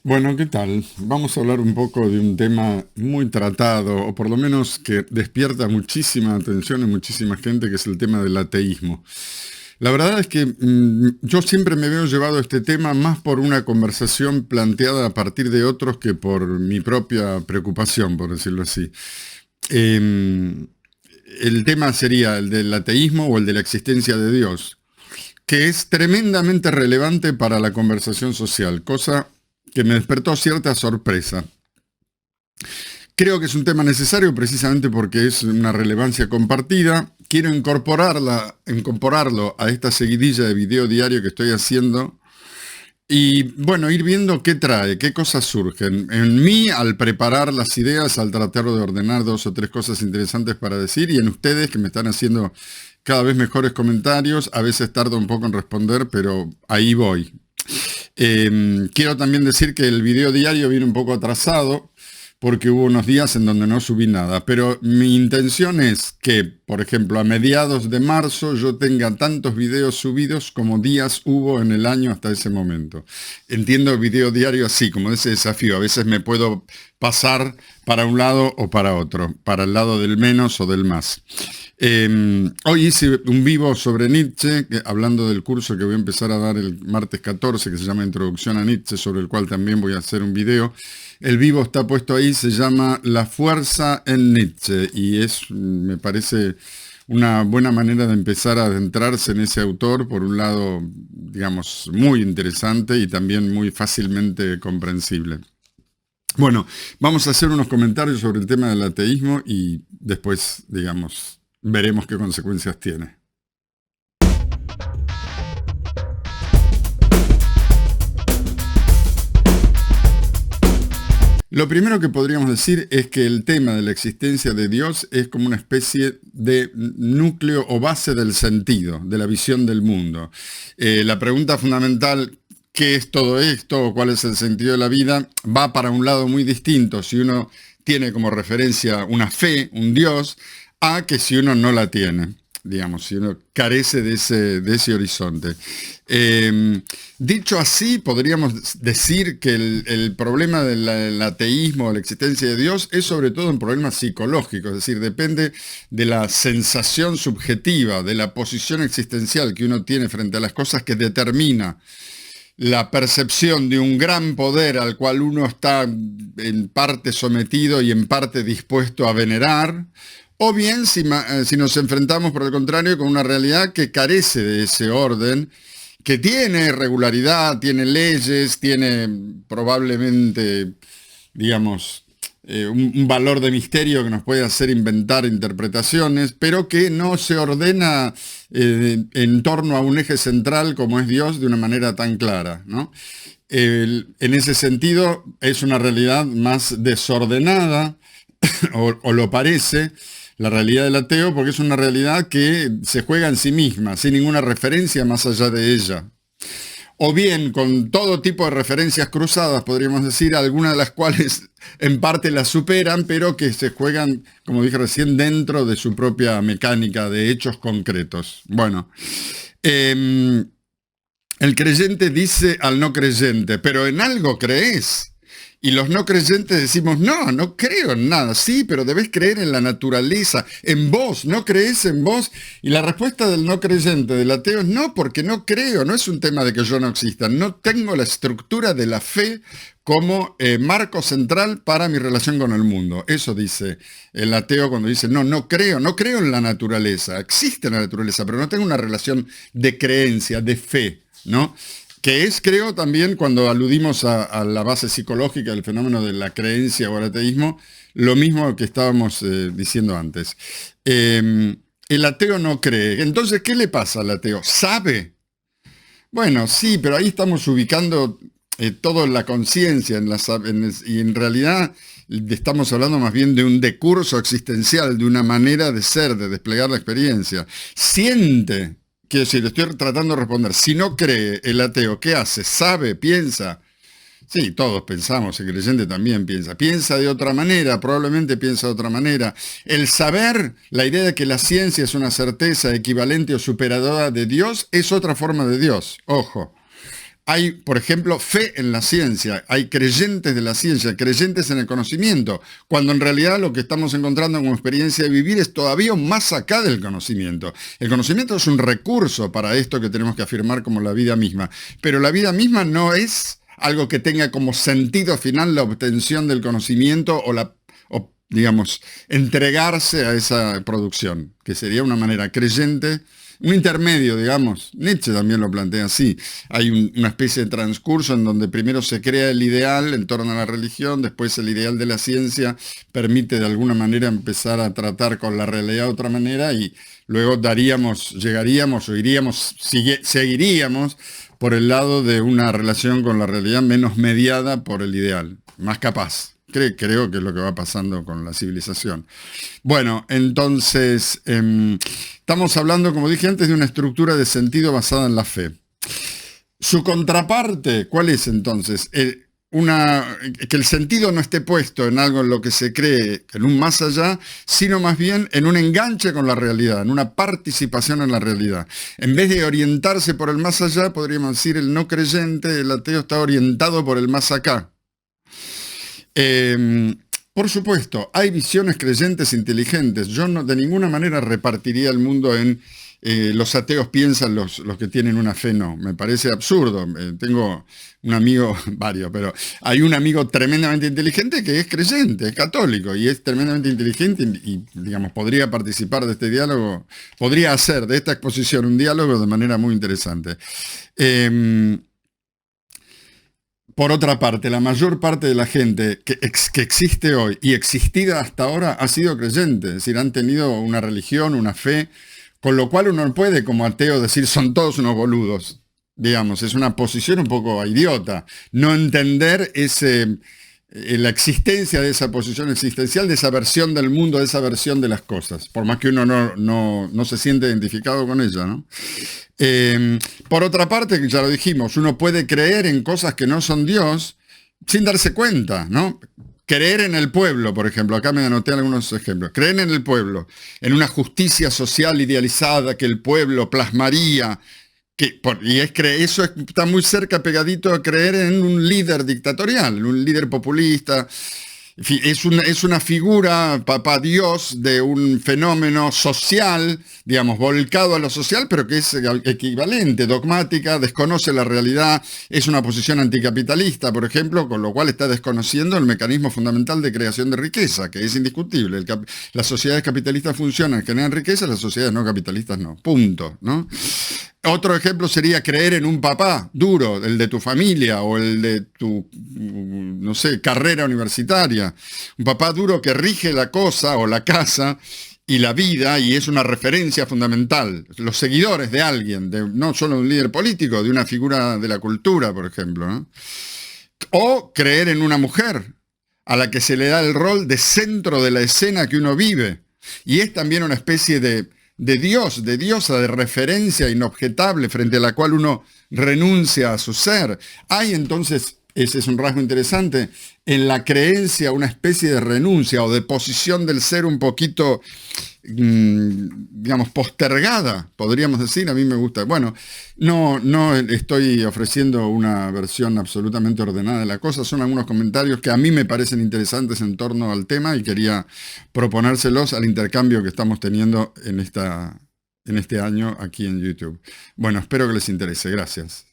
Bueno, ¿qué tal? Vamos a hablar un poco de un tema muy tratado, o por lo menos que despierta muchísima atención en muchísima gente, que es el tema del ateísmo. La verdad es que yo siempre me veo llevado a este tema más por una conversación planteada a partir de otros que por mi propia preocupación, por decirlo así. Eh, el tema sería el del ateísmo o el de la existencia de Dios, que es tremendamente relevante para la conversación social, cosa que me despertó cierta sorpresa. Creo que es un tema necesario precisamente porque es una relevancia compartida. Quiero incorporarlo a esta seguidilla de video diario que estoy haciendo y bueno, ir viendo qué trae, qué cosas surgen. En mí, al preparar las ideas, al tratar de ordenar dos o tres cosas interesantes para decir, y en ustedes que me están haciendo cada vez mejores comentarios, a veces tardo un poco en responder, pero ahí voy. Quiero también decir que el video diario viene un poco atrasado porque hubo unos días en donde no subí nada, pero mi intención es que, por ejemplo, a mediados de marzo yo tenga tantos videos subidos como días hubo en el año hasta ese momento. Entiendo el video diario así, como ese desafío. A veces me puedo pasar para un lado o para otro, para el lado del menos o del más. Hoy hice un vivo sobre Nietzsche, hablando del curso que voy a empezar a dar el martes 14, que se llama Introducción a Nietzsche, sobre el cual también voy a hacer un video. El vivo está puesto ahí, se llama La fuerza en Nietzsche, y me parece una buena manera de empezar a adentrarse en ese autor, por un lado, digamos, muy interesante y también muy fácilmente comprensible. Bueno, vamos a hacer unos comentarios sobre el tema del ateísmo y después, digamos, veremos qué consecuencias tiene. Lo primero que podríamos decir es que el tema de la existencia de Dios es como una especie de núcleo o base del sentido, de la visión del mundo. La pregunta fundamental, ¿qué es todo esto o cuál es el sentido de la vida?, va para un lado muy distinto si uno tiene como referencia una fe, un Dios, a que si uno no la tiene, digamos, si uno carece de ese horizonte. Dicho así, podríamos decir que el problema del ateísmo, la existencia de Dios, es sobre todo un problema psicológico, es decir, depende de la sensación subjetiva, de la posición existencial que uno tiene frente a las cosas, que determina la percepción de un gran poder al cual uno está en parte sometido y en parte dispuesto a venerar, o bien si nos enfrentamos, por el contrario, con una realidad que carece de ese orden, que tiene regularidad, tiene leyes, tiene probablemente, digamos, un valor de misterio que nos puede hacer inventar interpretaciones, pero que no se ordena en torno a un eje central como es Dios de una manera tan clara, ¿no? En ese sentido es una realidad más desordenada, o lo parece, la realidad del ateo, porque es una realidad que se juega en sí misma, sin ninguna referencia más allá de ella. O bien con todo tipo de referencias cruzadas, podríamos decir, algunas de las cuales en parte las superan, pero que se juegan, como dije recién, dentro de su propia mecánica de hechos concretos. Bueno, el creyente dice al no creyente, pero en algo crees. Y los no creyentes decimos, no, no creo en nada. Sí, pero debes creer en la naturaleza, en vos, no crees en vos. Y la respuesta del no creyente, del ateo, es no, porque no creo, no es un tema de que yo no exista. No tengo la estructura de la fe como marco central para mi relación con el mundo. Eso dice el ateo cuando dice, no, no creo en la naturaleza. Existe la naturaleza, pero no tengo una relación de creencia, de fe, ¿no? Que es, creo, también cuando aludimos a la base psicológica del fenómeno de la creencia o el ateísmo, lo mismo que estábamos diciendo antes. El ateo no cree. Entonces, ¿qué le pasa al ateo? ¿Sabe? Bueno, sí, pero ahí estamos ubicando todo en la conciencia, y en realidad estamos hablando más bien de un decurso existencial, de una manera de ser, de desplegar la experiencia. Siente. Quiero decir, estoy tratando de responder. Si no cree el ateo, ¿qué hace? ¿Sabe? ¿Piensa? Sí, todos pensamos, el creyente también piensa. Piensa de otra manera, probablemente piensa de otra manera. El saber, la idea de que la ciencia es una certeza equivalente o superadora de Dios, es otra forma de Dios. Ojo. Hay, por ejemplo, fe en la ciencia, hay creyentes de la ciencia, creyentes en el conocimiento, cuando en realidad lo que estamos encontrando como experiencia de vivir es todavía más acá del conocimiento. El conocimiento es un recurso para esto que tenemos que afirmar como la vida misma, pero la vida misma no es algo que tenga como sentido final la obtención del conocimiento o, digamos, entregarse a esa producción, que sería una manera creyente. Un intermedio, digamos. Nietzsche también lo plantea así. Hay una especie de transcurso en donde primero se crea el ideal en torno a la religión, después el ideal de la ciencia permite de alguna manera empezar a tratar con la realidad de otra manera y luego llegaríamos o seguiríamos por el lado de una relación con la realidad menos mediada por el ideal, más capaz. Creo que es lo que va pasando con la civilización. Bueno, entonces, estamos hablando, como dije antes, de una estructura de sentido basada en la fe. Su contraparte, ¿cuál es entonces? Que el sentido no esté puesto en algo en lo que se cree, en un más allá, sino más bien en un enganche con la realidad, en una participación en la realidad. En vez de orientarse por el más allá, podríamos decir, el no creyente, el ateo, está orientado por el más acá. Por supuesto, hay visiones creyentes inteligentes. Yo de ninguna manera repartiría el mundo en los ateos piensan, los que tienen una fe no. Me parece absurdo. Tengo un amigo, varios, pero hay un amigo tremendamente inteligente que es creyente, es católico y es tremendamente inteligente y digamos, podría participar de este diálogo, podría hacer de esta exposición un diálogo de manera muy interesante. Por otra parte, la mayor parte de la gente que existe hoy y existida hasta ahora ha sido creyente, es decir, han tenido una religión, una fe, con lo cual uno no puede como ateo decir son todos unos boludos. Digamos, es una posición un poco idiota. No entender la existencia de esa posición existencial, de esa versión del mundo, de esa versión de las cosas, por más que uno no se siente identificado con ella, ¿no? Por otra parte, ya lo dijimos, uno puede creer en cosas que no son Dios sin darse cuenta, ¿no? Creer en el pueblo, por ejemplo, acá me anoté algunos ejemplos. Creer en el pueblo, en una justicia social idealizada que el pueblo plasmaría, eso está muy cerca, pegadito a creer en un líder dictatorial, en un líder populista. En fin, es una figura, papá Dios, de un fenómeno social, digamos, volcado a lo social, pero que es equivalente, dogmática, desconoce la realidad, es una posición anticapitalista, por ejemplo, con lo cual está desconociendo el mecanismo fundamental de creación de riqueza, que es indiscutible. Las sociedades capitalistas funcionan, generan riqueza, las sociedades no capitalistas no. Punto, ¿no? Otro ejemplo sería creer en un papá duro, el de tu familia o el de tu, no sé, carrera universitaria. Un papá duro que rige la cosa o la casa y la vida y es una referencia fundamental. Los seguidores de alguien, no solo de un líder político, de una figura de la cultura, por ejemplo, ¿no? O creer en una mujer a la que se le da el rol de centro de la escena que uno vive. Y es también una especie de diosa, de referencia inobjetable frente a la cual uno renuncia a su ser. Hay entonces, ese es un rasgo interesante, en la creencia una especie de renuncia o de posición del ser un poquito, digamos, postergada, podríamos decir, a mí me gusta. Bueno, no estoy ofreciendo una versión absolutamente ordenada de la cosa, son algunos comentarios que a mí me parecen interesantes en torno al tema y quería proponérselos al intercambio que estamos teniendo en este año aquí en YouTube. Bueno, espero que les interese. Gracias.